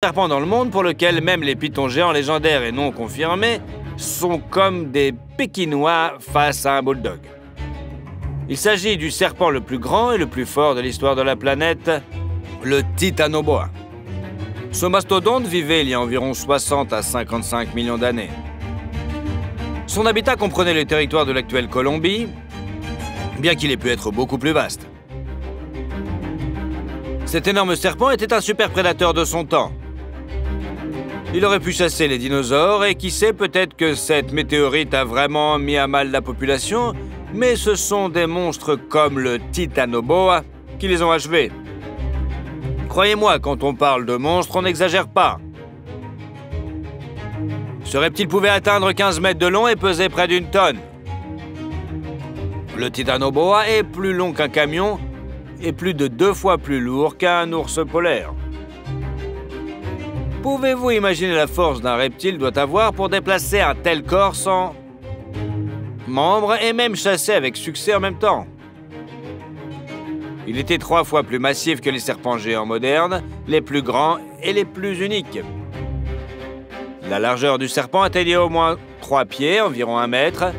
Serpents dans le monde pour lequel même les pythons géants légendaires et non confirmés sont comme des Pékinois face à un bulldog. Il s'agit du serpent le plus grand et le plus fort de l'histoire de la planète, le Titanoboa. Ce mastodonte vivait il y a environ 60 à 55 millions d'années. Son habitat comprenait le territoire de l'actuelle Colombie, bien qu'il ait pu être beaucoup plus vaste. Cet énorme serpent était un super prédateur de son temps. Il aurait pu chasser les dinosaures et qui sait, peut-être que cette météorite a vraiment mis à mal la population, mais ce sont des monstres comme le Titanoboa qui les ont achevés. Croyez-moi, quand on parle de monstres, on n'exagère pas. Ce reptile pouvait atteindre 15 mètres de long et peser près d'une tonne. Le Titanoboa est plus long qu'un camion et plus de 2 fois plus lourd qu'un ours polaire. Pouvez-vous imaginer la force d'un reptile doit avoir pour déplacer un tel corps sans membres et même chasser avec succès en même temps? Il était 3 fois plus massif que les serpents géants modernes, les plus grands et les plus uniques. La largeur du serpent atteignait au moins 3 pieds, environ 1 mètre.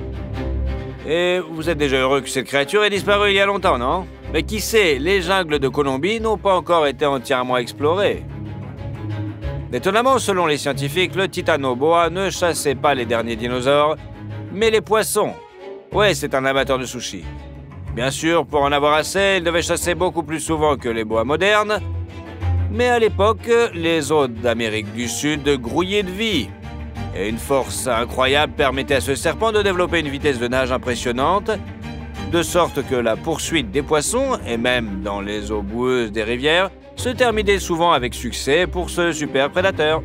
Et vous êtes déjà heureux que cette créature ait disparu il y a longtemps, non? Mais qui sait, les jungles de Colombie n'ont pas encore été entièrement explorées. Étonnamment, selon les scientifiques, le Titanoboa ne chassait pas les derniers dinosaures, mais les poissons. Ouais, c'est un amateur de sushi. Bien sûr, pour en avoir assez, il devait chasser beaucoup plus souvent que les boas modernes. Mais à l'époque, les eaux d'Amérique du Sud grouillaient de vie. Et une force incroyable permettait à ce serpent de développer une vitesse de nage impressionnante, de sorte que la poursuite des poissons, et même dans les eaux boueuses des rivières, se terminait souvent avec succès pour ce super prédateur.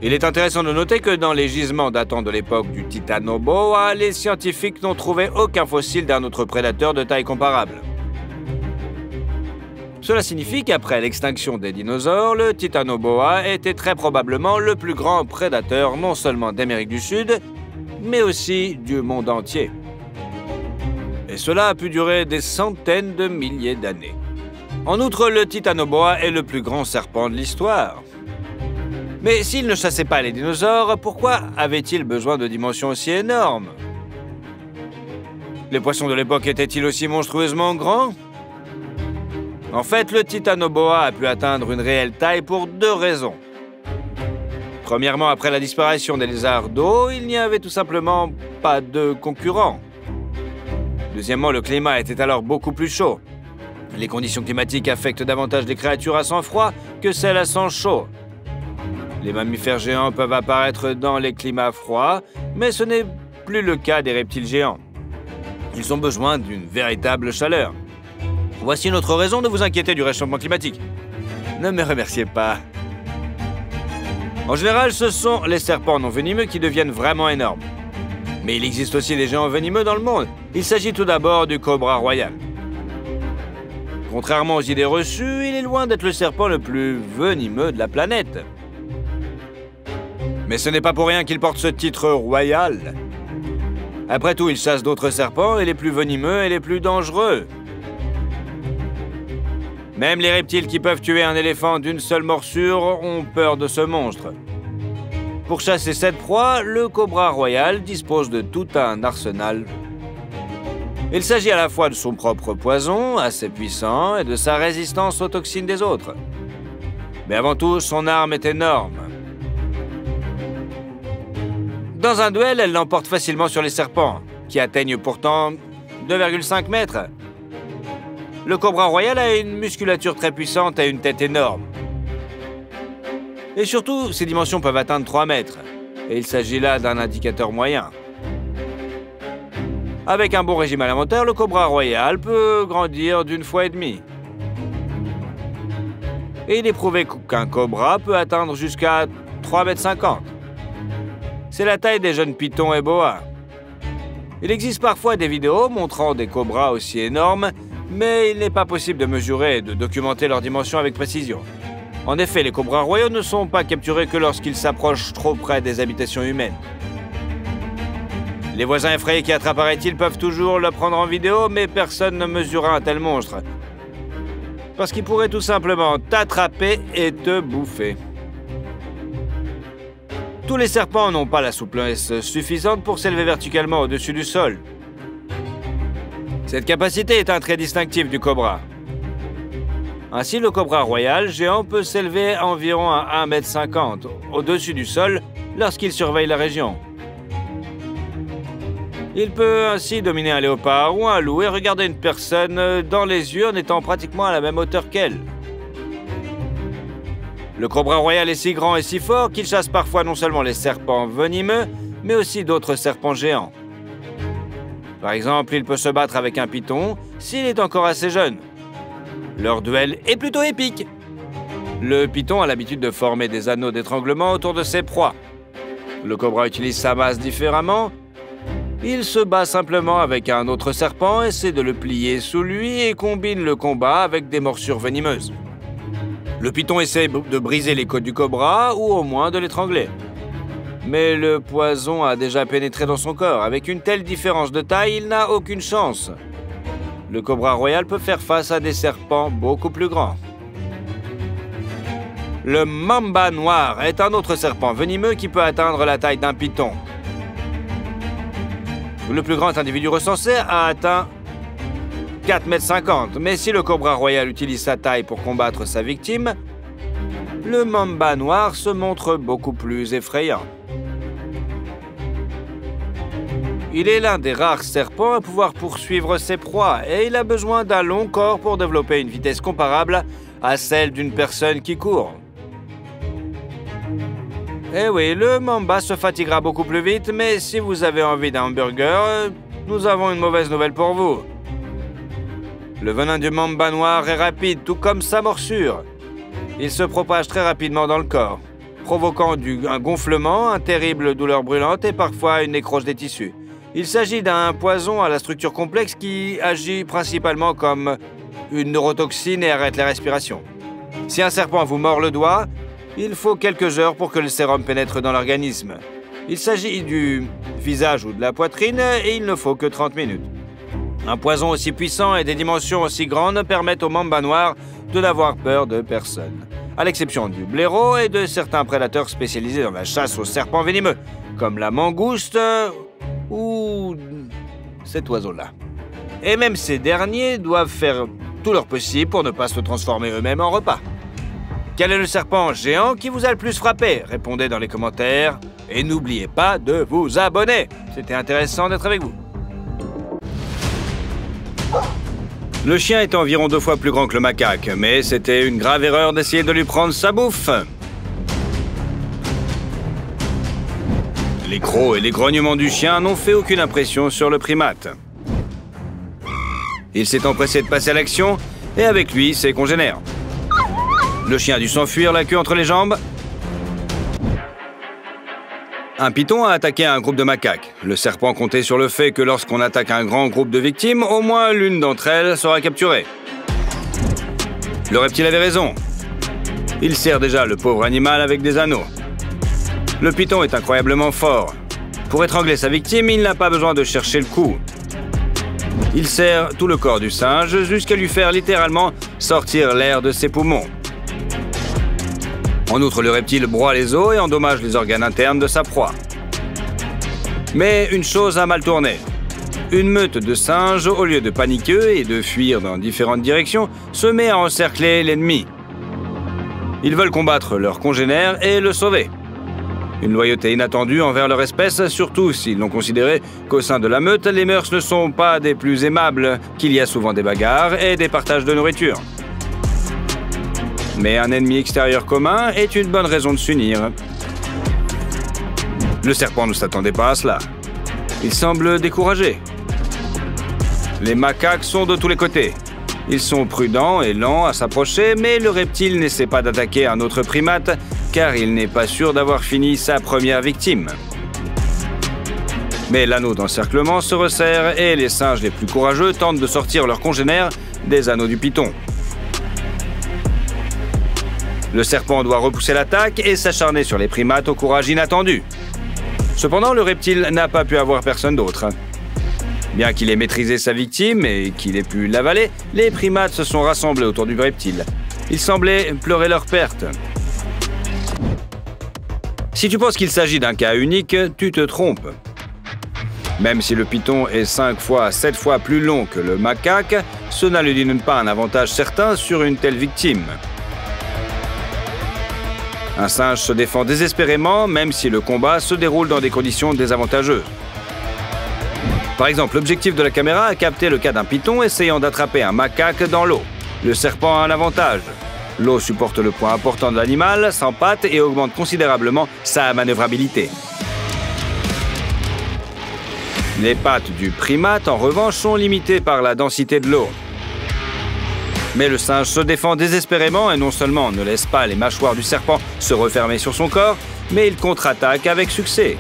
Il est intéressant de noter que dans les gisements datant de l'époque du Titanoboa, les scientifiques n'ont trouvé aucun fossile d'un autre prédateur de taille comparable. Cela signifie qu'après l'extinction des dinosaures, le Titanoboa était très probablement le plus grand prédateur non seulement d'Amérique du Sud, mais aussi du monde entier. Et cela a pu durer des centaines de milliers d'années. En outre, le Titanoboa est le plus grand serpent de l'histoire. Mais s'il ne chassait pas les dinosaures, pourquoi avait-il besoin de dimensions aussi énormes? Les poissons de l'époque étaient-ils aussi monstrueusement grands? En fait, le Titanoboa a pu atteindre une réelle taille pour 2 raisons. Premièrement, après la disparition des lézards d'eau, il n'y avait tout simplement pas de concurrents. Deuxièmement, le climat était alors beaucoup plus chaud. Les conditions climatiques affectent davantage les créatures à sang froid que celles à sang chaud. Les mammifères géants peuvent apparaître dans les climats froids, mais ce n'est plus le cas des reptiles géants. Ils ont besoin d'une véritable chaleur. Voici une autre raison de vous inquiéter du réchauffement climatique. Ne me remerciez pas. En général, ce sont les serpents non venimeux qui deviennent vraiment énormes. Mais il existe aussi des géants venimeux dans le monde. Il s'agit tout d'abord du cobra royal. Contrairement aux idées reçues, il est loin d'être le serpent le plus venimeux de la planète. Mais ce n'est pas pour rien qu'il porte ce titre royal. Après tout, il chasse d'autres serpents et les plus venimeux et les plus dangereux. Même les reptiles qui peuvent tuer un éléphant d'une seule morsure ont peur de ce monstre. Pour chasser cette proie, le cobra royal dispose de tout un arsenal. Il s'agit à la fois de son propre poison, assez puissant, et de sa résistance aux toxines des autres. Mais avant tout, son arme est énorme. Dans un duel, elle l'emporte facilement sur les serpents, qui atteignent pourtant 2,5 mètres. Le cobra royal a une musculature très puissante et une tête énorme. Et surtout, ses dimensions peuvent atteindre 3 mètres, et il s'agit là d'un indicateur moyen. Avec un bon régime alimentaire, le cobra royal peut grandir d'1,5 fois. Et il est prouvé qu'un cobra peut atteindre jusqu'à 3,50 m. C'est la taille des jeunes pythons et boas. Il existe parfois des vidéos montrant des cobras aussi énormes, mais il n'est pas possible de mesurer et de documenter leurs dimensions avec précision. En effet, les cobras royaux ne sont pas capturés que lorsqu'ils s'approchent trop près des habitations humaines. Les voisins effrayés qui attrapent un reptile peuvent toujours le prendre en vidéo, mais personne ne mesurera un tel monstre. parce qu'il pourrait tout simplement t'attraper et te bouffer. Tous les serpents n'ont pas la souplesse suffisante pour s'élever verticalement au-dessus du sol. Cette capacité est un trait distinctif du cobra. Ainsi, le cobra royal géant peut s'élever environ à 1,50 m au-dessus du sol lorsqu'il surveille la région. Il peut ainsi dominer un léopard ou un loup et regarder une personne dans les yeux en étant pratiquement à la même hauteur qu'elle. Le cobra royal est si grand et si fort qu'il chasse parfois non seulement les serpents venimeux, mais aussi d'autres serpents géants. Par exemple, il peut se battre avec un python s'il est encore assez jeune. Leur duel est plutôt épique. Le python a l'habitude de former des anneaux d'étranglement autour de ses proies. Le cobra utilise sa masse différemment. Il se bat simplement avec un autre serpent, essaie de le plier sous lui et combine le combat avec des morsures venimeuses. Le python essaie de briser les côtes du cobra ou au moins de l'étrangler. Mais le poison a déjà pénétré dans son corps. Avec une telle différence de taille, il n'a aucune chance. Le cobra royal peut faire face à des serpents beaucoup plus grands. Le mamba noir est un autre serpent venimeux qui peut atteindre la taille d'un python. Le plus grand individu recensé a atteint 4,50 m, mais si le cobra royal utilise sa taille pour combattre sa victime, le mamba noir se montre beaucoup plus effrayant. Il est l'un des rares serpents à pouvoir poursuivre ses proies et il a besoin d'un long corps pour développer une vitesse comparable à celle d'une personne qui court. Eh oui, le mamba se fatiguera beaucoup plus vite, mais si vous avez envie d'un hamburger, nous avons une mauvaise nouvelle pour vous. Le venin du mamba noir est rapide, tout comme sa morsure. Il se propage très rapidement dans le corps, provoquant un gonflement, une terrible douleur brûlante et parfois une nécrose des tissus. Il s'agit d'un poison à la structure complexe qui agit principalement comme une neurotoxine et arrête la respiration. Si un serpent vous mord le doigt, il faut quelques heures pour que le sérum pénètre dans l'organisme. Il s'agit du visage ou de la poitrine et il ne faut que 30 minutes. Un poison aussi puissant et des dimensions aussi grandes permettent au mamba noir de n'avoir peur de personne, à l'exception du blaireau et de certains prédateurs spécialisés dans la chasse aux serpents venimeux, comme la mangouste ou cet oiseau-là. Et même ces derniers doivent faire tout leur possible pour ne pas se transformer eux-mêmes en repas. Quel est le serpent géant qui vous a le plus frappé? Répondez dans les commentaires et n'oubliez pas de vous abonner. C'était intéressant d'être avec vous. Le chien est environ 2 fois plus grand que le macaque, mais c'était une grave erreur d'essayer de lui prendre sa bouffe. Les crocs et les grognements du chien n'ont fait aucune impression sur le primate. Il s'est empressé de passer à l'action, et avec lui, ses congénères. Le chien a dû s'enfuir, la queue entre les jambes. Un python a attaqué un groupe de macaques. Le serpent comptait sur le fait que lorsqu'on attaque un grand groupe de victimes, au moins l'une d'entre elles sera capturée. Le reptile avait raison. Il serre déjà le pauvre animal avec des anneaux. Le python est incroyablement fort. Pour étrangler sa victime, il n'a pas besoin de chercher le coup. Il serre tout le corps du singe jusqu'à lui faire littéralement sortir l'air de ses poumons. En outre, le reptile broie les os et endommage les organes internes de sa proie. Mais une chose a mal tourné. Une meute de singes, au lieu de paniquer et de fuir dans différentes directions, se met à encercler l'ennemi. Ils veulent combattre leurs congénères et le sauver. Une loyauté inattendue envers leur espèce, surtout s'ils l'ont considéré qu'au sein de la meute, les mœurs ne sont pas des plus aimables, qu'il y a souvent des bagarres et des partages de nourriture. Mais un ennemi extérieur commun est une bonne raison de s'unir. Le serpent ne s'attendait pas à cela. Il semble découragé. Les macaques sont de tous les côtés. Ils sont prudents et lents à s'approcher, mais le reptile n'essaie pas d'attaquer un autre primate, car il n'est pas sûr d'avoir fini sa première victime. Mais l'anneau d'encerclement se resserre et les singes les plus courageux tentent de sortir leurs congénères des anneaux du python. Le serpent doit repousser l'attaque et s'acharner sur les primates au courage inattendu. Cependant, le reptile n'a pas pu avoir personne d'autre. Bien qu'il ait maîtrisé sa victime et qu'il ait pu l'avaler, les primates se sont rassemblés autour du reptile. Ils semblaient pleurer leur perte. Si tu penses qu'il s'agit d'un cas unique, tu te trompes. Même si le python est 5 fois à 7 fois plus long que le macaque, cela ne lui donne pas un avantage certain sur une telle victime. Un singe se défend désespérément, même si le combat se déroule dans des conditions désavantageuses. Par exemple, l'objectif de la caméra a capté le cas d'un python essayant d'attraper un macaque dans l'eau. Le serpent a un avantage. L'eau supporte le poids important de l'animal, sans pattes, et augmente considérablement sa manœuvrabilité. Les pattes du primate, en revanche, sont limitées par la densité de l'eau. Mais le singe se défend désespérément et non seulement ne laisse pas les mâchoires du serpent se refermer sur son corps, mais il contre-attaque avec succès.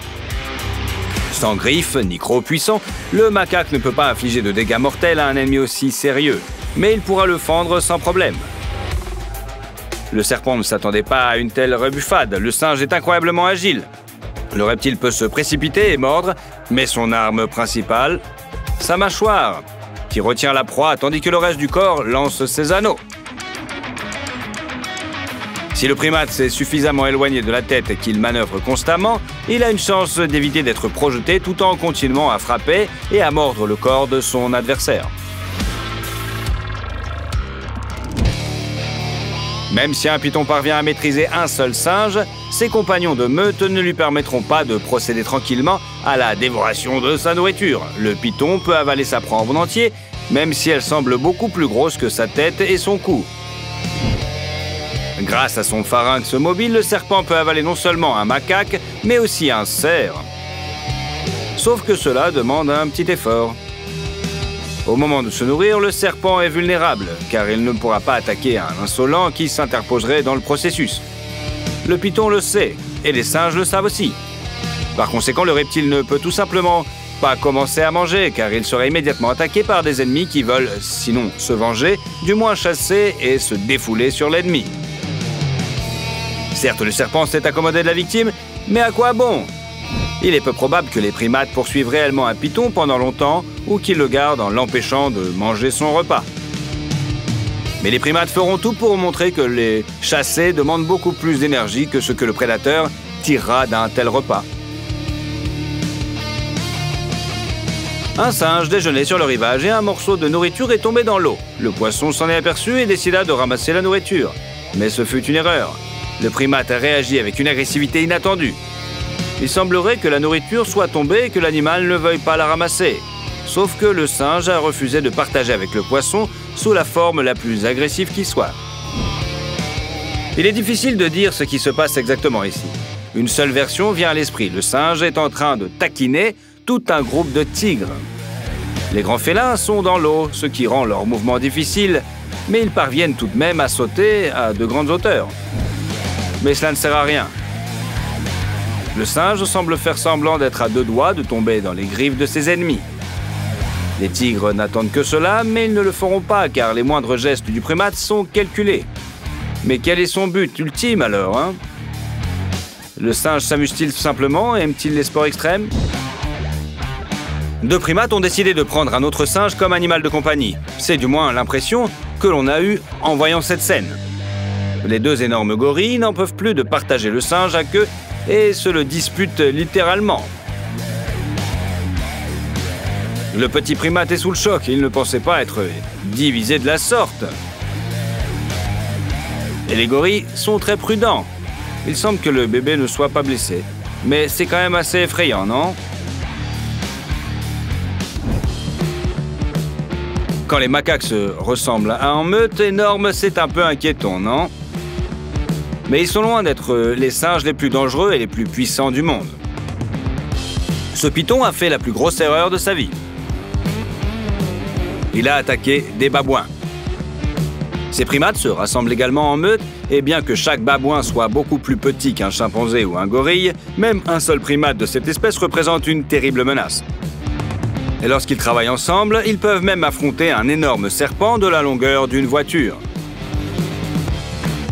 Sans griffes ni crocs puissants, le macaque ne peut pas infliger de dégâts mortels à un ennemi aussi sérieux, mais il pourra le fendre sans problème. Le serpent ne s'attendait pas à une telle rebuffade, le singe est incroyablement agile. Le reptile peut se précipiter et mordre, mais son arme principale, sa mâchoire, qui retient la proie tandis que le reste du corps lance ses anneaux. Si le primate s'est suffisamment éloigné de la tête et qu'il manœuvre constamment, il a une chance d'éviter d'être projeté tout en continuant à frapper et à mordre le corps de son adversaire. Même si un python parvient à maîtriser un seul singe, ses compagnons de meute ne lui permettront pas de procéder tranquillement à la dévoration de sa nourriture. Le python peut avaler sa proie en entier, même si elle semble beaucoup plus grosse que sa tête et son cou. Grâce à son pharynx mobile, le serpent peut avaler non seulement un macaque, mais aussi un cerf. Sauf que cela demande un petit effort. Au moment de se nourrir, le serpent est vulnérable, car il ne pourra pas attaquer un insolent qui s'interposerait dans le processus. Le python le sait, et les singes le savent aussi. Par conséquent, le reptile ne peut tout simplement pas commencer à manger, car il serait immédiatement attaqué par des ennemis qui veulent, sinon se venger, du moins chasser et se défouler sur l'ennemi. Certes, le serpent s'est accommodé de la victime, mais à quoi bon ? Il est peu probable que les primates poursuivent réellement un python pendant longtemps ou qu'ils le gardent en l'empêchant de manger son repas. Mais les primates feront tout pour montrer que les chasser demandent beaucoup plus d'énergie que ce que le prédateur tirera d'un tel repas. Un singe déjeunait sur le rivage et un morceau de nourriture est tombé dans l'eau. Le poisson s'en est aperçu et décida de ramasser la nourriture. Mais ce fut une erreur. Le primate a réagi avec une agressivité inattendue. Il semblerait que la nourriture soit tombée et que l'animal ne veuille pas la ramasser. Sauf que le singe a refusé de partager avec le poisson sous la forme la plus agressive qui soit. Il est difficile de dire ce qui se passe exactement ici. Une seule version vient à l'esprit. Le singe est en train de taquiner tout un groupe de tigres. Les grands félins sont dans l'eau, ce qui rend leur mouvement difficile, mais ils parviennent tout de même à sauter à de grandes hauteurs. Mais cela ne sert à rien. Le singe semble faire semblant d'être à deux doigts de tomber dans les griffes de ses ennemis. Les tigres n'attendent que cela, mais ils ne le feront pas car les moindres gestes du primate sont calculés. Mais quel est son but ultime alors, hein ? Le singe s'amuse-t-il simplement? Aime-t-il les sports extrêmes? Deux primates ont décidé de prendre un autre singe comme animal de compagnie. C'est du moins l'impression que l'on a eue en voyant cette scène. Les deux énormes gorilles n'en peuvent plus de partager le singe à queue et se le disputent littéralement. Le petit primate est sous le choc, il ne pensait pas être divisé de la sorte. Et les gorilles sont très prudents. Il semble que le bébé ne soit pas blessé. Mais c'est quand même assez effrayant, non? Quand les macaques se ressemblent à en meute énorme, c'est un peu inquiétant, non? Mais ils sont loin d'être les singes les plus dangereux et les plus puissants du monde. Ce python a fait la plus grosse erreur de sa vie. Il a attaqué des babouins. Ces primates se rassemblent également en meute, et bien que chaque babouin soit beaucoup plus petit qu'un chimpanzé ou un gorille, même un seul primate de cette espèce représente une terrible menace. Et lorsqu'ils travaillent ensemble, ils peuvent même affronter un énorme serpent de la longueur d'une voiture.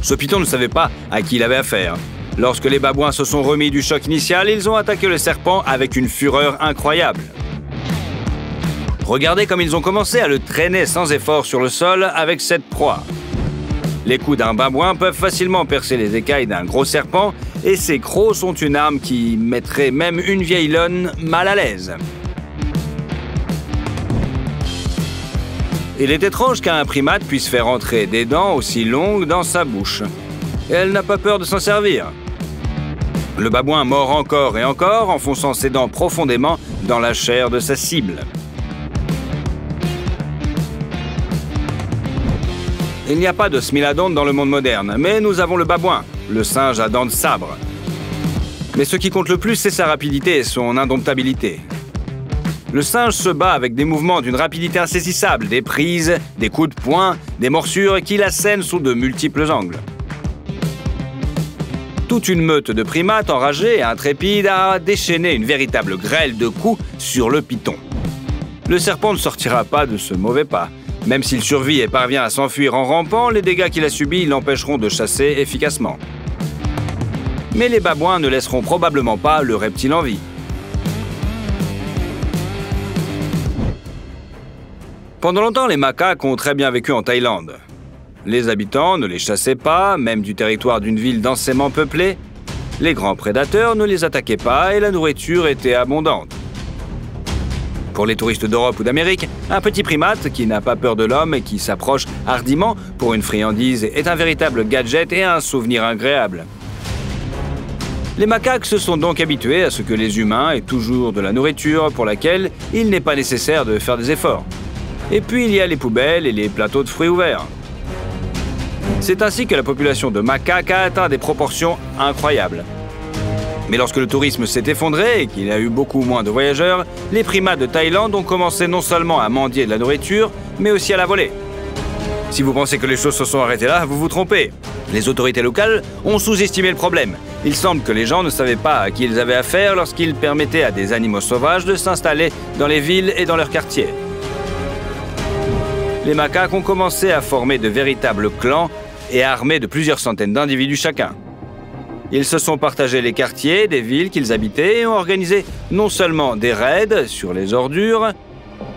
Ce python ne savait pas à qui il avait affaire. Lorsque les babouins se sont remis du choc initial, ils ont attaqué le serpent avec une fureur incroyable. Regardez comme ils ont commencé à le traîner sans effort sur le sol avec cette proie. Les coups d'un babouin peuvent facilement percer les écailles d'un gros serpent et ces crocs sont une arme qui mettrait même une vieille lionne mal à l'aise. Il est étrange qu'un primate puisse faire entrer des dents aussi longues dans sa bouche. Et elle n'a pas peur de s'en servir. Le babouin mord encore et encore, enfonçant ses dents profondément dans la chair de sa cible. Il n'y a pas de smilodonte dans le monde moderne, mais nous avons le babouin, le singe à dents de sabre. Mais ce qui compte le plus, c'est sa rapidité et son indomptabilité. Le singe se bat avec des mouvements d'une rapidité insaisissable, des prises, des coups de poing, des morsures qui l'assènent sous de multiples angles. Toute une meute de primates enragés et intrépides a déchaîné une véritable grêle de coups sur le python. Le serpent ne sortira pas de ce mauvais pas. Même s'il survit et parvient à s'enfuir en rampant, les dégâts qu'il a subis l'empêcheront de chasser efficacement. Mais les babouins ne laisseront probablement pas le reptile en vie. Pendant longtemps, les macaques ont très bien vécu en Thaïlande. Les habitants ne les chassaient pas, même du territoire d'une ville densément peuplée. Les grands prédateurs ne les attaquaient pas et la nourriture était abondante. Pour les touristes d'Europe ou d'Amérique, un petit primate qui n'a pas peur de l'homme et qui s'approche hardiment pour une friandise est un véritable gadget et un souvenir agréable. Les macaques se sont donc habitués à ce que les humains aient toujours de la nourriture pour laquelle il n'est pas nécessaire de faire des efforts. Et puis il y a les poubelles et les plateaux de fruits ouverts. C'est ainsi que la population de macaques a atteint des proportions incroyables. Mais lorsque le tourisme s'est effondré et qu'il y a eu beaucoup moins de voyageurs, les primates de Thaïlande ont commencé non seulement à mendier de la nourriture, mais aussi à la voler. Si vous pensez que les choses se sont arrêtées là, vous vous trompez. Les autorités locales ont sous-estimé le problème. Il semble que les gens ne savaient pas à qui ils avaient affaire lorsqu'ils permettaient à des animaux sauvages de s'installer dans les villes et dans leurs quartiers. Les macaques ont commencé à former de véritables clans et à armer de plusieurs centaines d'individus chacun. Ils se sont partagés les quartiers des villes qu'ils habitaient et ont organisé non seulement des raids sur les ordures,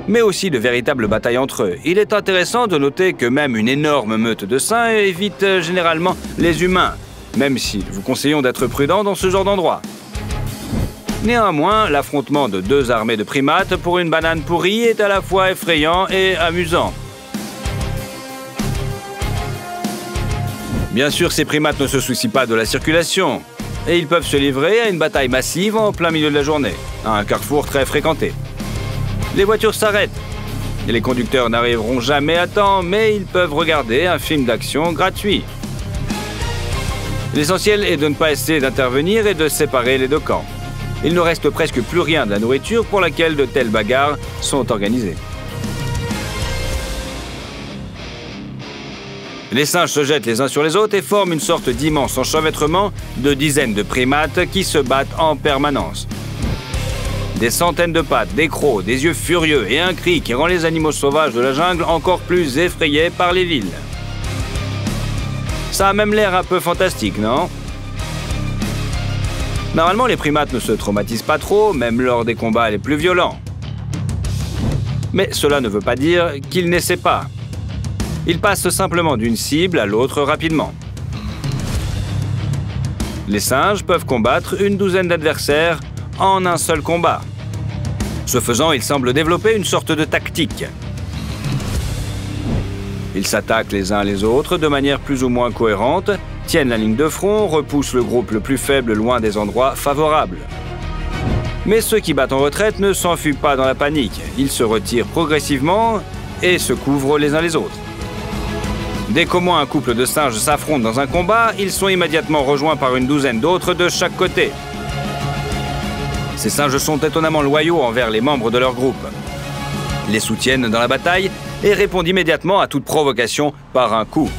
mais aussi de véritables batailles entre eux. Il est intéressant de noter que même une énorme meute de singes évite généralement les humains, même si nous vous conseillons d'être prudents dans ce genre d'endroit. Néanmoins, l'affrontement de deux armées de primates pour une banane pourrie est à la fois effrayant et amusant. Bien sûr, ces primates ne se soucient pas de la circulation, et ils peuvent se livrer à une bataille massive en plein milieu de la journée, à un carrefour très fréquenté. Les voitures s'arrêtent, et les conducteurs n'arriveront jamais à temps, mais ils peuvent regarder un film d'action gratuit. L'essentiel est de ne pas essayer d'intervenir et de séparer les deux camps. Il ne reste presque plus rien de la nourriture pour laquelle de telles bagarres sont organisées. Les singes se jettent les uns sur les autres et forment une sorte d'immense enchevêtrement de dizaines de primates qui se battent en permanence. Des centaines de pattes, des crocs, des yeux furieux et un cri qui rend les animaux sauvages de la jungle encore plus effrayés par les villes. Ça a même l'air un peu fantastique, non? Normalement, les primates ne se traumatisent pas trop, même lors des combats les plus violents. Mais cela ne veut pas dire qu'ils n'essaient pas. Ils passent simplement d'une cible à l'autre rapidement. Les singes peuvent combattre une douzaine d'adversaires en un seul combat. Ce faisant, ils semblent développer une sorte de tactique. Ils s'attaquent les uns les autres de manière plus ou moins cohérente, tiennent la ligne de front, repoussent le groupe le plus faible loin des endroits favorables. Mais ceux qui battent en retraite ne s'enfuient pas dans la panique. Ils se retirent progressivement et se couvrent les uns les autres. Dès qu'au moins un couple de singes s'affrontent dans un combat, ils sont immédiatement rejoints par une douzaine d'autres de chaque côté. Ces singes sont étonnamment loyaux envers les membres de leur groupe. Ils les soutiennent dans la bataille et répondent immédiatement à toute provocation par un coup.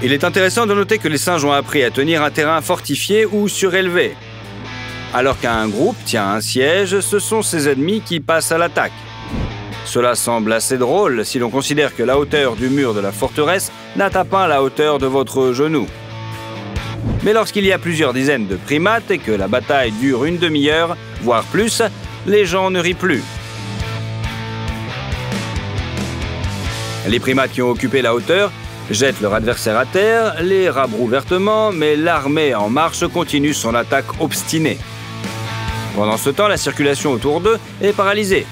Il est intéressant de noter que les singes ont appris à tenir un terrain fortifié ou surélevé. Alors qu'un groupe tient un siège, ce sont ses ennemis qui passent à l'attaque. Cela semble assez drôle si l'on considère que la hauteur du mur de la forteresse n'atteint pas la hauteur de votre genou. Mais lorsqu'il y a plusieurs dizaines de primates et que la bataille dure une demi-heure, voire plus, les gens ne rient plus. Les primates qui ont occupé la hauteur jettent leur adversaire à terre, les rabrouent vertement, mais l'armée en marche continue son attaque obstinée. Pendant ce temps, la circulation autour d'eux est paralysée.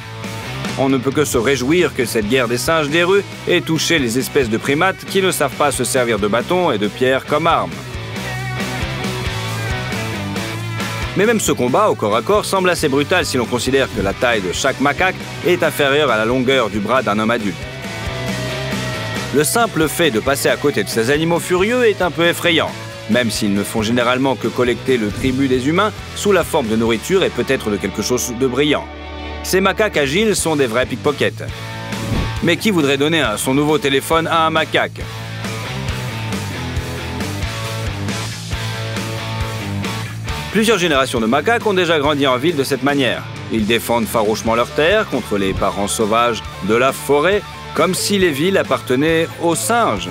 On ne peut que se réjouir que cette guerre des singes des rues ait touché les espèces de primates qui ne savent pas se servir de bâtons et de pierres comme armes. Mais même ce combat au corps à corps semble assez brutal si l'on considère que la taille de chaque macaque est inférieure à la longueur du bras d'un homme adulte. Le simple fait de passer à côté de ces animaux furieux est un peu effrayant, même s'ils ne font généralement que collecter le tribut des humains sous la forme de nourriture et peut-être de quelque chose de brillant. Ces macaques agiles sont des vrais pickpockets. Mais qui voudrait donner son nouveau téléphone à un macaque ? Plusieurs générations de macaques ont déjà grandi en ville de cette manière. Ils défendent farouchement leurs terres contre les parents sauvages de la forêt, comme si les villes appartenaient aux singes.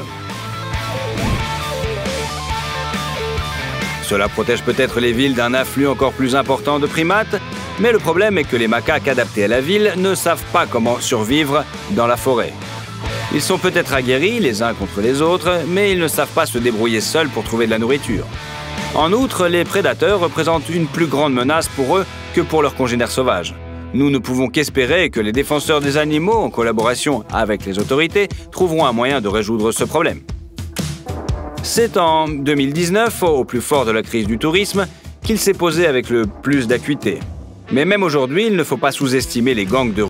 Cela protège peut-être les villes d'un afflux encore plus important de primates, mais le problème est que les macaques adaptés à la ville ne savent pas comment survivre dans la forêt. Ils sont peut-être aguerris les uns contre les autres, mais ils ne savent pas se débrouiller seuls pour trouver de la nourriture. En outre, les prédateurs représentent une plus grande menace pour eux que pour leurs congénères sauvages. Nous ne pouvons qu'espérer que les défenseurs des animaux, en collaboration avec les autorités, trouveront un moyen de résoudre ce problème. C'est en 2019, au plus fort de la crise du tourisme, qu'il s'est posé avec le plus d'acuité. Mais même aujourd'hui, il ne faut pas sous-estimer les gangs de